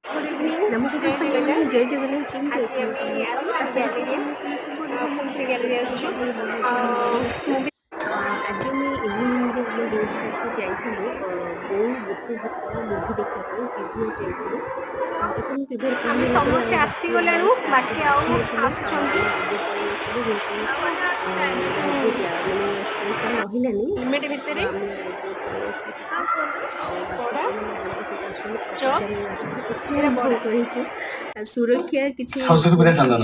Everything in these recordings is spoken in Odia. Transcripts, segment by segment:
गुड इवनिंग नमस्कार जय साईं, जगन्नाथ। जय जगन्नाथ। केମିତି ଆଜି ଅଛନ୍ତି ଆମେ ସମସ୍ତେ? ଆସିଛୁ ଆଶା କରୁଛି ଗ୍ୟାଲେରିଆ ଆପଣମାନେ ସମସ୍ତେ ବହୁତ ଭଲରେ କୁମ୍ଭୀ ଅଛନ୍ତି। ଗ୍ୟାଲେରିଆ ଆସିଛୁ। ସବୁବେଳେ ଭଗବାନଙ୍କ ଦୟାରୁ ମୁଭି ଆଜି ଆମେ ଇଭିନିଂରେ ଆମ ଡେଟ୍ ସହିତ ଯାଇଥିଲୁ ବୋଉ ବୁଟୁ ଭୂତ ମୁଭି ଦେଖିବା ପାଇଁ ପିଭିଆର ଯାଇଥିଲୁ। ଏବଂ ପିଭିଆର ଆମେ ପହଞ୍ଚିଲା ଭିତରେ ସମସ୍ତେ ଆଉ ବାକି ଆମର ଆସିଗଲାଣୁ ଷ୍ଟାଫ୍ ବାକି ସବୁ ଆଉ ଆସିନଥିଲେ। ଆସୁଛନ୍ତି। ଆମେ ଆଗେ ପଳେଇ ଆସିଲୁ ଯେହେତୁ ଆମକୁ ମାନେ ସ୍ପେସ୍ ଆଉ ରହିଲାନି, ଲିମିଟ୍ ତ ଭିତରେ ଆମେ ଆଗେ ପଳେଇ ଆସିଲୁ ପିଭିଆର। ଆଉ ବାକି ବରା ଯେଉଁମାନେ ମ୍ୟାଡ଼ାମଙ୍କ ସହିତ ଆସୁଛନ୍ତି ଚପ୍ ପଚାରିବାକୁ ଆସିଥିଲେ କେତେ ଏଇଟା ଅନୁଭବ ବରା କରିଛୁ। ସୁରକ୍ଷା କିଛି ସରସ୍ୱତୀ ପୂଜା ମେଡିସିନ ଚନ୍ଦନ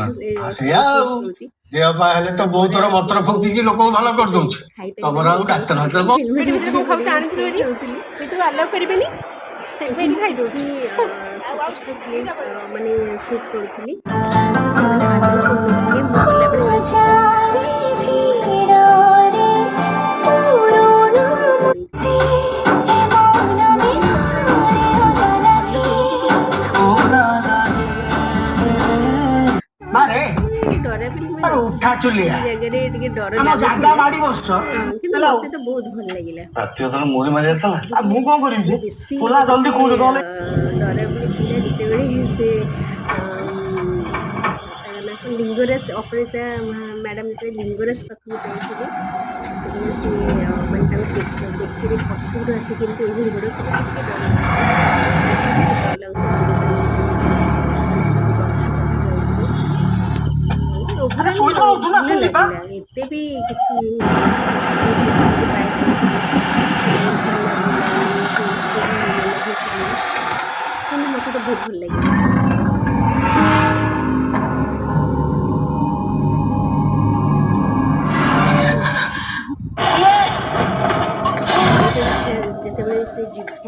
ସେଇଆ ସ୍ପେସିଆଲିଷ୍ଟ ଆଉ ରହୁଛି। ଦେହ ପା ହେଲେ ତ ବହୁତ ବରା ଥର ମନ୍ତ୍ର ପିଆଜି ଫୁଙ୍କିକି ଲୋକଙ୍କୁ ଭଲ ଦେବେ, କରିଦଉଛି। ତମର ଖାଇପାରିବେନି ଆଉ ଏଇଟା ଡାକ୍ତର ହଉଛି ଫାକ୍ତର କଥା। ହେଲମେଟ ଲିମିଟ୍ ଭିତରେ ପିନ୍ଧିବାକୁ କଣ ଖାଉ ପଡିବ ଜାଣିଛୁ ଚେକ୍ ବୋଲି ହଉଥିଲି। ଭିତରୁ ଆଲାଉ କରିବେନି ସେଇଥିପାଇଁ ଏବଂ ଏଠି କିଛି ଖାଇଦଉଛୁ। ଛୋଟ ଛୋଟ କ୍ଲିପ୍ସ ମାନେ ସୁଟ୍ କରୁଥିଲି। ତ ସେମାନେ ଆଲାଉ କରୁନଥିଲେ। ମୁଁ ଗଲାବେଳେ ଉଣେଇଶ ଟଙ୍କା ସେଥିପାଇଁ ମ୍ୟାଡ଼ାମ୍ ଚାଳିଶ ଟଙ୍କା ଆଲାଉ କରେଇଥିଲେ। ମୁଭି କଥା ଭଲ ଥିଲା କିନ୍ତୁ ମାରେ ମାନେ ଡରା ଫିଲ୍ମ ଉଠା ନଥିଲା, କିଛି ଚୁଲିଆ କିଛି ଜାଗାରେ ଟିକେ ଡର ଆମ ଜାଗା ଲାଗୁଥିଲା। ମାଡି ବସୁଛ କିନ୍ତୁ ହେଲା ଆଉ ମତେ ତ ବହୁତ ଭଲ ଲାଗିଲା। ରାତି ଅଧରେ ମୋରି ମାରି ଆସିଥିଲା ଆଉ ସବୁଠୁ ମୁଁ କଣ କରିବି ଯେ ମାନେ ବେଶୀ ଖୋଲା ଜଲ୍ଦି ମତେ କହୁଛ କଣ ଡରାବନି ଥିଲା ଯେତେବେଳେ ସେ ତାଙ୍କ ନାଁ କଣ ଲିଙ୍ଗରାଜ ଅପରାଜିତା ମ୍ୟାଡାମ ଯେତେବେଳେ ଲିଙ୍ଗରାଜ ପାଖକୁ ଯାଇଥିଲେ, ସେତେବେଳେ ସିଏ ମାନେ ତାଙ୍କ ବେକରେ ପଛପଟୁ ଆସିକି ଏମିତି ଓହଳି ପଡ଼ିବ, ସେଟା ଟିକେ ଡର ଲାଗୁଥିଲା। ଦେଖିକି ବହୁତ ଡର ଲାଗୁଥିଲା। ଦୌଡ଼ି ସାଙ୍ଗରେ ସମସ୍ତେ ବହୁତ ଅଛି ପାଖକୁ ଯାଉଥିଲେ। ଆରେ ଓଭରାଲ ଶୋଇଛ ଉଠୁନା ଭଲ ଶୋଇ ଯିବା ଲାଗିଲା। ଏତେ ବି କିଛି ବହୁତ ଲୋକ ସେଠି ପ୍ରାୟ ପଡ଼ିଥିଲେ, ସେମାନେ ଭଲ ଲାଗିଲାନି କି କେହି ଇଏ ନହେଇଥିଲେ, କିନ୍ତୁ ମତେ ତ ବହୁତ ଭଲ ଲାଗିଲା। ଯେତେବେଳେ ସେ ଜିଭ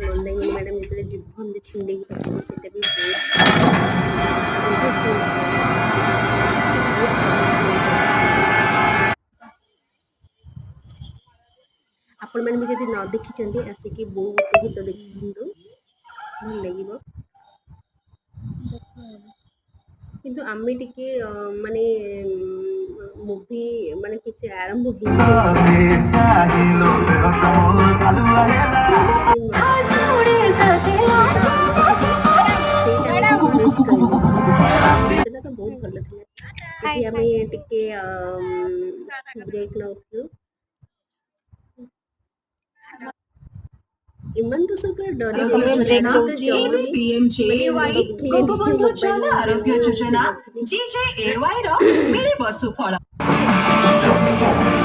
ମନ୍ଦାକିନୀ ମ୍ୟାଡାମ ଯେତେବେଳେ ଜିଭ ଏମିତି ଛିଣ୍ଡେଇକି ପକେଇଲେ, ସେଇଟା ବି ବହୁତ ବହୁତ ଭଲ ଲାଗିଲା। ସେ ବହୁତ ଭଲ ପ୍ଲେ କରିଥିଲେ। ଆପଣମାନେ ବି ଯଦି ନ ଦେଖିଛନ୍ତି ଆସିକି ବୋଉ ବୁଟୁ ଭୂତ ଦେଖନ୍ତୁ, ଭଲ ଲାଗିବ। କିନ୍ତୁ ଆମେ ଟିକେ ମାନେ ମୁଭି ମାନେ କିଛି ଆରମ୍ଭ ହେଇନି ସେଇଟା ମୁଁ ଟିକେ ମିସ୍ କରିଲି। ନହେଲେ ସେଦିନ ତ ବହୁତ ଭଲ ଥିଲା। ଏଠି ଆମେ ଟିକେ ବ୍ରେକ୍ ନଉଥିଲୁ। ଏମାନେ ତ ସବୁ ପୁରା ଡରି ଯାଇଛନ୍ତି। ବ୍ରେକ୍ ମ୍ୟାଡାମ ତ ଦଉଛି। ଜମା ବି ମାନେ ଦେଖିଲେନି ମୋବାଇଲ ମୁଁ ଦେଖୁଥିଲି।